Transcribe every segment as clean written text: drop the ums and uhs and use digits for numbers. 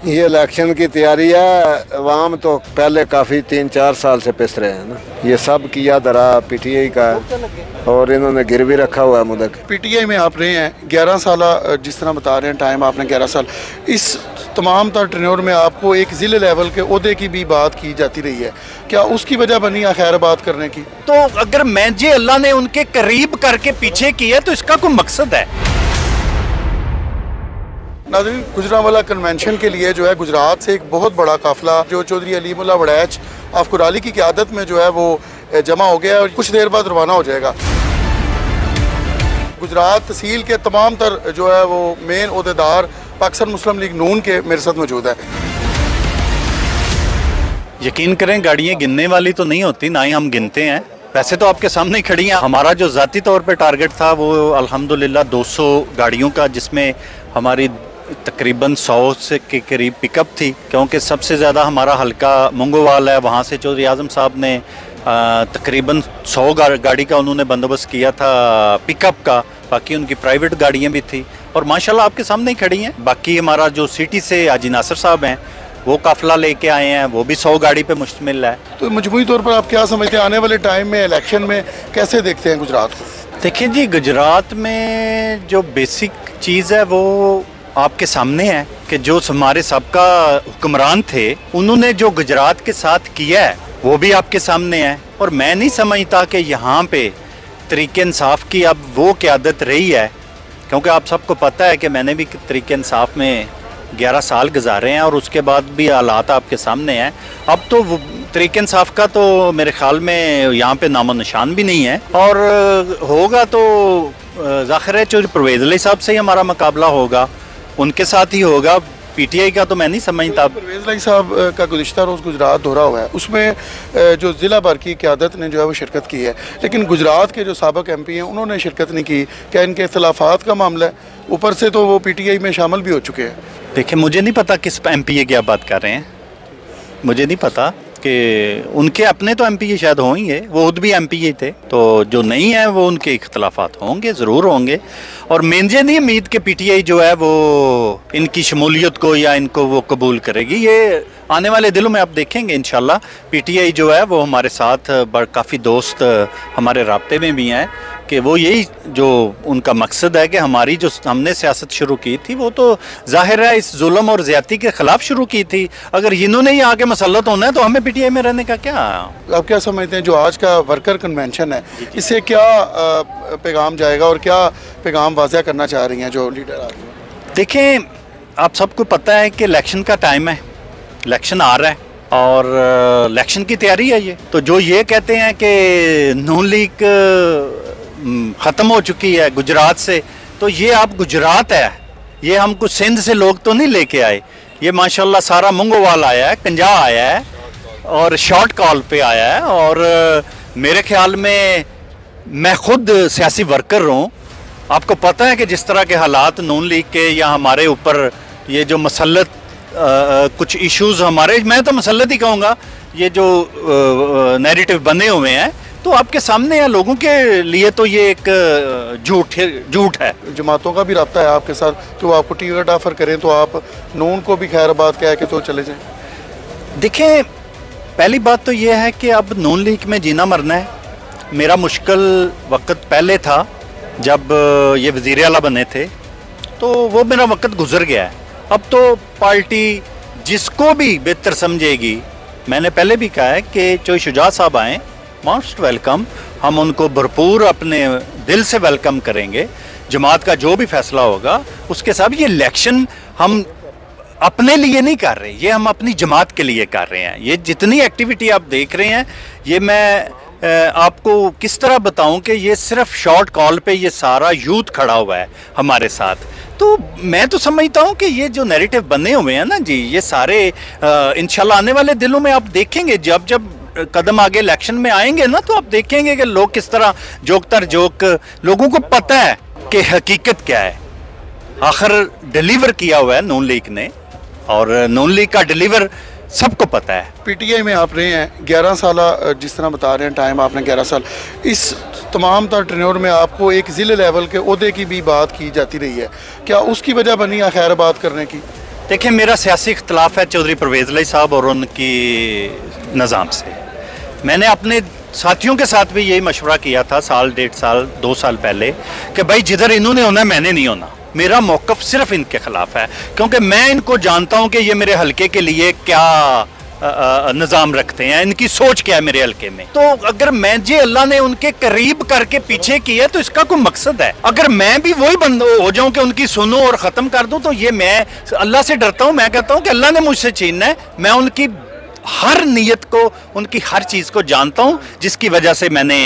ये इलेक्शन की तैयारी है। अवाम तो पहले काफ़ी 3-4 साल से पिस रहे हैं ना। ये सब किया धरा पीटीआई का और इन्होंने गिरवी रखा हुआ है मुद्दा। पीटीआई में आप रहे हैं 11 साल, जिस तरह बता रहे हैं टाइम आपने 11 साल, इस तमाम तर टेन्योर में आपको एक ज़िले लेवल के ओहदे की भी बात की जाती रही है, क्या उसकी वजह बनी है खैर बात करने की? तो अगर मैं अल्लाह ने उनके करीब करके पीछे किया तो इसका कोई मकसद है? नाज़रीन, गुजरांवाला कन्वेंशन के लिए जो है गुजरात से एक बहुत बड़ा काफिला जो चौधरी अलीमुल्ला वड़ैच आफ्कुर अली की क़यादत में जो है वो जमा हो गया है और कुछ देर बाद रवाना हो जाएगा। गुजरात तहसील के तमाम तर जो है वो मेन ओहदेदार पाकिस्तान मुस्लिम लीग नून के मेरे साथ मौजूद है। यकीन करें, गाड़ियाँ गिनने वाली तो नहीं होती, ना ही हम गिनते हैं। वैसे तो आपके सामने खड़ी हैं। हमारा जो ज़ाती तौर पे टारगेट था वो अल्हम्दुलिल्लाह 200 गाड़ियों का, जिसमें हमारी तकरीबन 100 से के करीब पिकअप थी, क्योंकि सबसे ज़्यादा हमारा हल्का मंगोवाल है। वहाँ से चौधरी आज़म साहब ने तकरीबन 100 गाड़ी का उन्होंने बंदोबस्त किया था पिकअप का। बाकी उनकी प्राइवेट गाड़ियाँ भी थी और माशाल्लाह आपके सामने ही खड़ी हैं। बाकी हमारा जो सिटी से हाजी नासिर साहब हैं वो काफिला लेके आए हैं, वो भी 100 गाड़ी पे मुश्तमिल है। तो मजमूई तौर पर आप क्या समझते हैं आने वाले टाइम में इलेक्शन में कैसे देखते हैं गुजरात को? देखिए जी, गुजरात में जो बेसिक चीज़ है वो आपके सामने है कि जो हमारे सबका हुक्मरान थे उन्होंने जो गुजरात के साथ किया है वो भी आपके सामने है। और मैं नहीं समझता कि यहाँ पे तरीके इंसाफ की अब वो क़यादत रही है, क्योंकि आप सबको पता है कि मैंने भी तरीके इंसाफ में 11 साल गुजारे हैं और उसके बाद भी हालात आपके सामने हैं। अब तो वो तरीके इंसाफ का तो मेरे ख्याल में यहाँ पे नामो निशान भी नहीं है और होगा तो ज़ाहिर है चौधरी परवेज़ अली साहब से ही हमारा मुकाबला होगा, उनके साथ ही होगा। पीटीआई का तो मैं नहीं समझता। परवेज़ अली साहब का गुज़िश्ता रोज़ गुजरात दौरा हुआ है, उसमें जो ज़िला भर की क़यादत ने जो है वो शिरकत की है, लेकिन गुजरात के जो साबिक़ एमपी हैं उन्होंने शिरकत नहीं की। क्या इनके इख्तिलाफ़ात का मामला है? ऊपर से तो वो पीटीआई में शामिल भी हो चुके हैं। देखिए, मुझे नहीं पता किस एमपीए की आप बात कर रहे हैं, मुझे नहीं पता कि उनके अपने तो एमपीए शायद होंगे, वो खुद भी एमपीए थे, तो जो नहीं है वो उनके इख्तिलाफात होंगे, ज़रूर होंगे। और मुझे नहीं उम्मीद कि पीटीआई जो है वो इनकी शमूलियत को या इनको वो कबूल करेगी। ये आने वाले दिनों में आप देखेंगे इंशाल्लाह। पीटीआई जो है वो हमारे साथ काफ़ी दोस्त हमारे राब्ते में भी हैं कि वो यही जो उनका मकसद है कि हमारी जो हमने सियासत शुरू की थी वो तो ज़ाहिर है इस जुल्म और ज़्यादती के ख़िलाफ़ शुरू की थी। अगर इन्होंने ही आके मसल्लत होना है तो हमें पीटीआई में रहने का क्या? आप क्या समझते हैं जो आज का वर्कर कन्वेंशन है, इससे क्या पैगाम जाएगा और क्या पैगाम वाज़ह करना चाह रही हैं जो लीडर आ रही हैं? देखें, आप सबको पता है कि इलेक्शन का टाइम है, इलेक्शन आ रहा है और इलेक्शन की तैयारी है ये। तो जो ये कहते हैं कि नून लीग ख़त्म हो चुकी है गुजरात से, तो ये आप गुजरात है, ये हम कुछ सिंध से लोग तो नहीं लेके आए। ये माशाल्लाह सारा मंगोवाल आया है, कंजा आया है और शॉर्ट कॉल पे आया है। और मेरे ख्याल में मैं खुद सियासी वर्कर हूँ, आपको पता है कि जिस तरह के हालात नून लीग के या हमारे ऊपर ये जो मसल्लत कुछ इश्यूज़ हमारे, मैं तो मसल्लत ही कहूँगा, ये जो नैरेटिव बने हुए हैं तो आपके सामने है। लोगों के लिए तो ये एक झूठ है। जमातों का भी रब्ता है आपके साथ कि वो आपको टिकट ऑफर करें तो आप नून को भी खैराबाद कह के तो चले जाएं? देखें, पहली बात तो ये है कि अब नून लीग में जीना मरना है। मेरा मुश्किल वक्त पहले था जब ये वज़ीर आला बने थे, तो वो मेरा वक्त गुजर गया है। अब तो पार्टी जिसको भी बेहतर समझेगी, मैंने पहले भी कहा है कि चौधरी शुजात साहब आएँ, मोस्ट वेलकम, हम उनको भरपूर अपने दिल से वेलकम करेंगे। जमात का जो भी फैसला होगा उसके साथ। ये इलेक्शन हम अपने लिए नहीं कर रहे, ये हम अपनी जमात के लिए कर रहे हैं। ये जितनी एक्टिविटी आप देख रहे हैं, ये मैं आपको किस तरह बताऊं कि ये सिर्फ शॉर्ट कॉल पे ये सारा यूथ खड़ा हुआ है हमारे साथ। तो मैं तो समझता हूं कि ये जो नैरेटिव बने हुए हैं ना जी, ये सारे इंशाल्लाह आने वाले दिनों में आप देखेंगे, जब जब कदम आगे इलेक्शन में आएंगे ना, तो आप देखेंगे कि लोग किस तरह जोक तर जोक, लोगों को पता है कि हकीकत क्या है। आखिर डिलीवर किया हुआ है नून लीग ने और नून लीग का डिलीवर सबको पता है। पीटीआई में आप रहे हैं 11 साल, जिस तरह बता रहे हैं टाइम आपने 11 साल, इस तमाम तर टेन्योर में आपको एक ज़िले लेवल के ओहदे की भी बात की जाती रही है, क्या उसकी वजह बनी है खैर बात करने की? देखिए, मेरा सियासी इख्तलाफ है चौधरी परवेज़ इलाही साहब और उनकी निज़ाम से। मैंने अपने साथियों के साथ भी यही मशवरा किया था साल, 1.5 साल, 2 साल पहले कि भाई जिधर इन्होंने होना है मैंने नहीं होना। मेरा मौक़िफ़ सिर्फ इनके ख़िलाफ़ है, क्योंकि मैं इनको जानता हूँ कि ये मेरे हलके के लिए क्या निज़ाम रखते हैं, इनकी सोच क्या है मेरे हल्के में। तो अगर मैं जी अल्लाह ने उनके करीब करके पीछे किया तो इसका कोई मकसद है। अगर मैं भी वही बंद हो जाऊं कि उनकी सुनूं और ख़त्म कर दूं, तो ये मैं अल्लाह से डरता हूं। मैं कहता हूं कि अल्लाह ने मुझसे छीनना है। मैं उनकी हर नीयत को, उनकी हर चीज़ को जानता हूं, जिसकी वजह से मैंने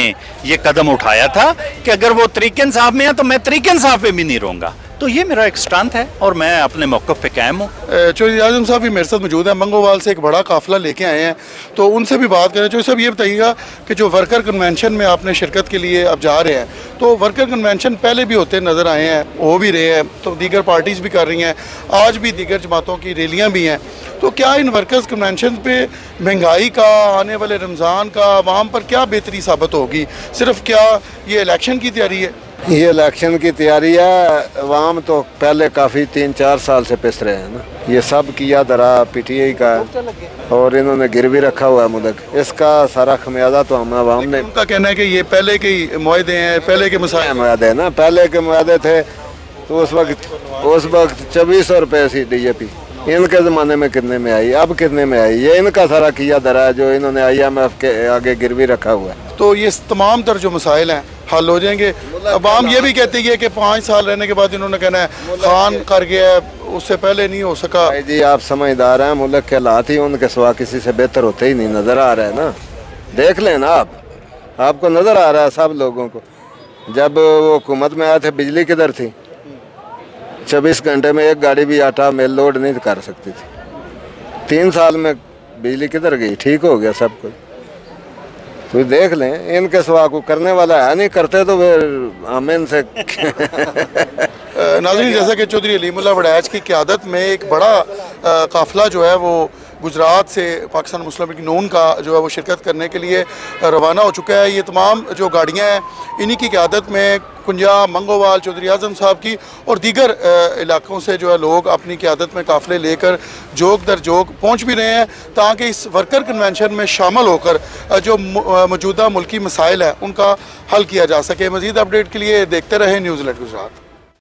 ये कदम उठाया था कि अगर वो तरीक़े इंसाफ में है तो मैं तरीक़े इंसाफ पे भी नहीं रहूँगा। तो ये मेरा एक स्टांत है और मैं अपने मौक़िफ़ पे कायम हूँ। चौधरी आज़म साहब भी मेरे साथ मौजूद हैं, मंगोवाल से एक बड़ा काफ़िला लेके आए हैं, तो उनसे भी बात करें। चौधरी साहब, ये बताइएगा कि जो वर्कर कन्वेंशन में आपने शिरकत के लिए अब जा रहे हैं, तो वर्कर कन्वेंशन पहले भी होते नज़र आए हैं, हो भी रहे हैं, तो दीगर पार्टीज़ भी कर रही हैं, आज भी दीगर जमातों की रैलियाँ भी हैं, तो क्या इन वर्कर्स कन्वेंशन पे महंगाई का, आने वाले रमज़ान का आवाम पर क्या बेहतरी साबित होगी? सिर्फ क्या ये इलेक्शन की तैयारी है? ये इलेक्शन की तैयारी है। अवाम तो पहले काफ़ी 3-4 साल से पिस रहे हैं ना। ये सब किया दरा PTI का है और इन्होंने गिरवी रखा हुआ है मुल्क। इसका सारा खमियाजा तो हम अवाम ने। उनका कहना है कि ये पहले के मुआहदे हैं, पहले के मुआहदे ना, पहले के मुआहदे थे तो उस वक्त 2400 रुपये थी DAP। इनके ज़माने में कितने में आई, अब कितने में आई? ये इनका सारा किया दरा है जो इन्होंने IMF के आगे गिरवी रखा हुआ है। तो ये तमाम तर जो मसाइल हैं हल हो जाएंगे। अवाम ये भी कहती है कि 5 साल रहने के बाद इन्होंने कहना है खान कर गया है, उससे पहले नहीं हो सका। जी आप समझदार हैं, मुल्क के हालात ही उनके सिवा किसी से बेहतर होते ही नहीं नज़र आ रहा है ना। देख लें ना आपको नज़र आ रहा है सब लोगों को। जब वो हुकूमत में आए थे बिजली किधर थी? 24 घंटे में एक गाड़ी भी आटा मेल लोड नहीं कर सकती थी। 3 साल में बिजली किधर गई? ठीक हो गया सब कुछ। तो देख लें, इनके सिवा को करने वाला है नहीं, करते तो फिर हम इनसे नाज़रीन, जैसा कि चौधरी अलीमुल्लाह वड़ैच की क़यादत में एक बड़ा काफ़िला जो है वो गुजरात से पाकिस्तान मुस्लिम लीग नून का जो है वो शिरकत करने के लिए रवाना हो चुका है। ये तमाम जो गाड़ियाँ हैं इन्हीं की क़यादत में कुंजा, मंगोवाल, चौधरी आज़म साहब की और दीगर इलाकों से जो है लोग अपनी क़यादत में काफ़िले लेकर जोक दर जोक पहुँच भी रहे हैं, ताकि इस वर्कर कन्वेंशन में शामिल होकर जो मौजूदा मुल्की मसाइल हैं उनका हल किया जा सके। मज़ीद अपडेट के लिए देखते रहें न्यूज़ अलर्ट गुजरात।